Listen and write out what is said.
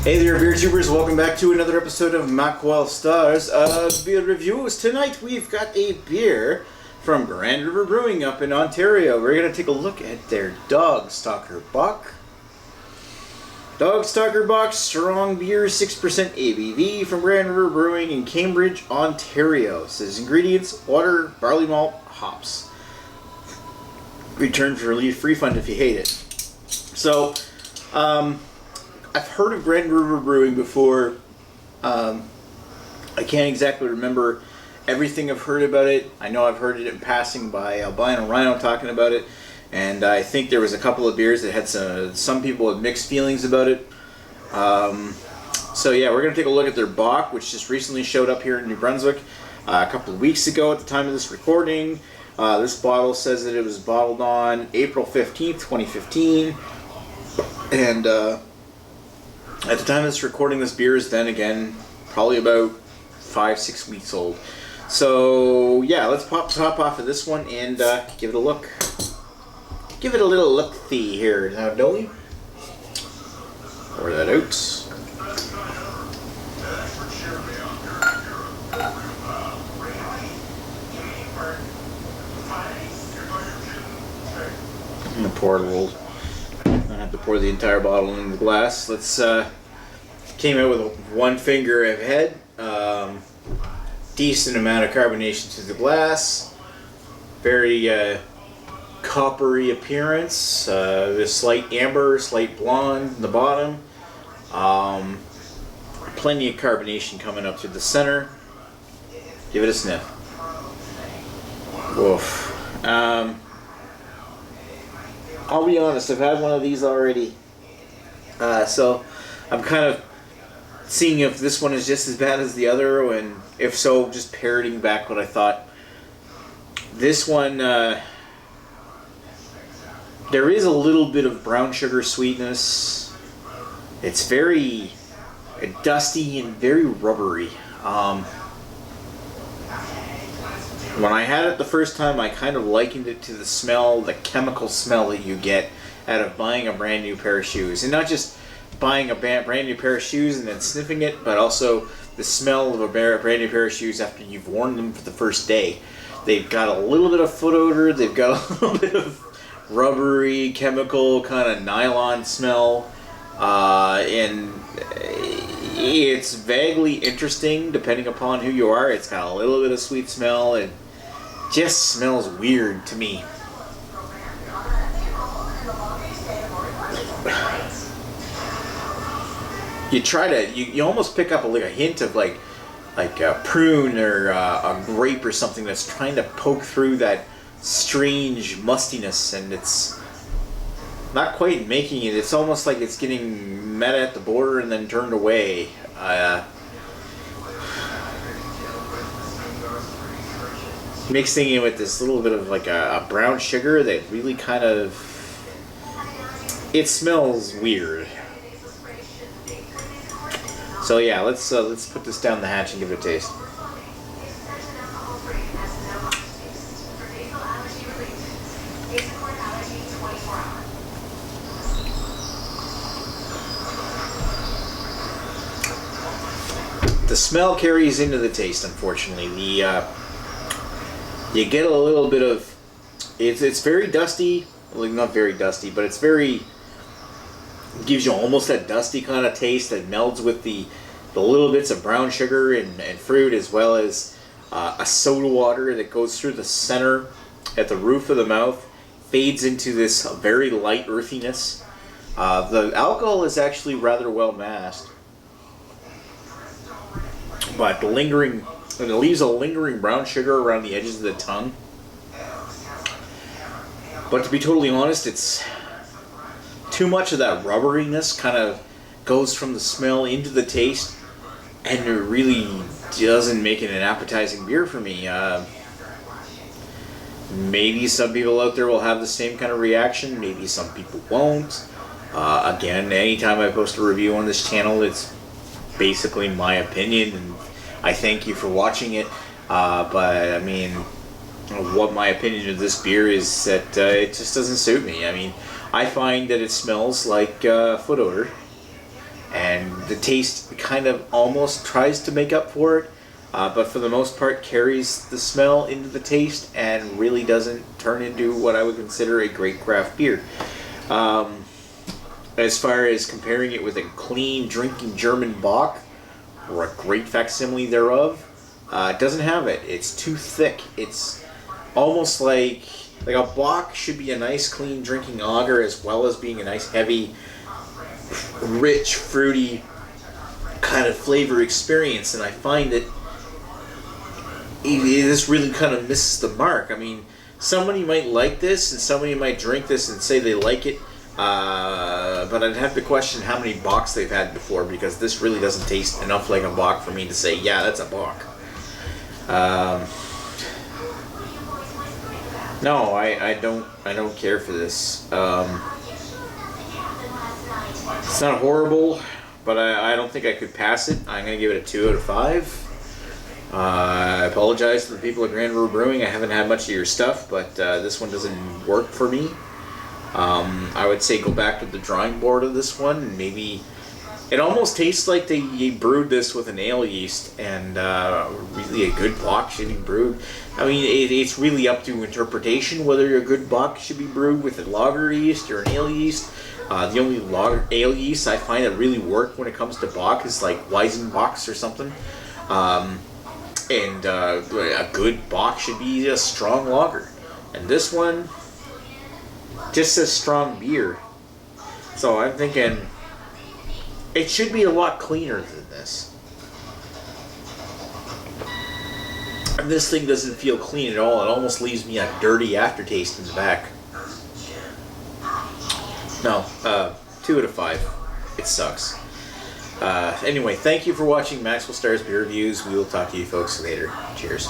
Hey there, beer tubers! Welcome back to another episode of Maxwell Starr's beer reviews. Tonight we've got a beer from Grand River Brewing up in Ontario. We're going to take a look at their Stalker Bock. Stalker Bock Strong Beer, 6% ABV from Grand River Brewing in Cambridge, Ontario. It says ingredients: water, barley malt, hops. Return for refund if you hate it. So, I've heard of Grand River Brewing before. I can't exactly remember everything I've heard about it. I know I've heard it in passing by Albino Rhino talking about it, and I think there was a couple of beers that had some people with mixed feelings about it. So yeah, we're going to take a look at their Bock, which just recently showed up here in New Brunswick a couple of weeks ago at the time of this recording. This bottle says that it was bottled on April 15th, 2015, and at the time of this recording, this beer is then again probably about 5-6 weeks old. So yeah, let's top off of this one and give it a look. Give it a little look-see here, now, don't we? Pour that out. I'm gonna pour it a little. I have to pour the entire bottle in the glass. Let's came out with one finger of head. Decent amount of carbonation to the glass. Very coppery appearance. With slight amber, slight blonde in the bottom. Plenty of carbonation coming up through the center. Give it a sniff. Woof. I'll be honest, I've had one of these already, so I'm kind of seeing if this one is just as bad as the other, and if so, just parroting back what I thought. This one, there is a little bit of brown sugar sweetness. It's very dusty and very rubbery. When I had it the first time, I kind of likened it to the smell, the chemical smell that you get out of buying a brand new pair of shoes. And not just buying a brand new pair of shoes and then sniffing it, but also the smell of a brand new pair of shoes after you've worn them for the first day. They've got a little bit of foot odor, they've got a little bit of rubbery, chemical, kind of nylon smell. And it's vaguely interesting depending upon who you are. It's got a little bit of sweet smell and just smells weird to me. You almost pick up like a hint of like a prune or a grape or something that's trying to poke through that strange mustiness, and it's not quite making it. It's almost like it's getting met at the border and then turned away. Mixing it with this little bit of like a brown sugar that really kind of, it smells weird. So yeah, let's put this down the hatch and give it a taste. The smell carries into the taste, unfortunately. You get a little bit of, it's very dusty, well, not very dusty, but it's very, gives you almost that dusty kind of taste that melds with the little bits of brown sugar and fruit, as well as a soda water that goes through the center at the roof of the mouth, fades into this very light earthiness. The alcohol is actually rather well masked, but it leaves a lingering brown sugar around the edges of the tongue. But to be totally honest, it's too much of that rubberiness kind of goes from the smell into the taste, and it really doesn't make it an appetizing beer for me. Maybe some people out there will have the same kind of reaction, maybe some people won't. Again, anytime I post a review on this channel, it's basically my opinion, and I thank you for watching it, but I mean, what my opinion of this beer is that it just doesn't suit me. I mean, I find that it smells like foot odor, and The taste kind of almost tries to make up for it, but for the most part carries the smell into the taste and really doesn't turn into what I would consider a great craft beer. As far as comparing it with a clean drinking German Bock or a great facsimile thereof, it doesn't have it. It's too thick. It's almost like a Bock should be a nice clean drinking lager as well as being a nice heavy, rich, fruity kind of flavor experience, and I find that this really kind of misses the mark. I mean, somebody might like this and somebody might drink this and say they like it, but I'd have to question how many Bocks they've had before, because this really doesn't taste enough like a Bock for me to say, yeah, that's a Bock. No, I don't care for this. It's not horrible, but I don't think I could pass it. I'm going to give it a 2 out of 5. I apologize to the people at Grand River Brewing. I haven't had much of your stuff, but this one doesn't work for me. I would say go back to the drawing board of this one, and maybe it almost tastes like they brewed this with an ale yeast, and really a good Bock should be brewed. I mean, it's really up to interpretation whether a good Bock should be brewed with a lager yeast or an ale yeast. The only ale yeast I find that really work when it comes to Bock is like Weizenbach's or something. And a good Bock should be a strong lager. And this one just says strong beer. So I'm thinking it should be a lot cleaner than this. And this thing doesn't feel clean at all. It almost leaves me a dirty aftertaste in the back. No, 2 out of 5. It sucks. Anyway, thank you for watching Maxwell Starr's Beer Reviews. We will talk to you folks later. Cheers.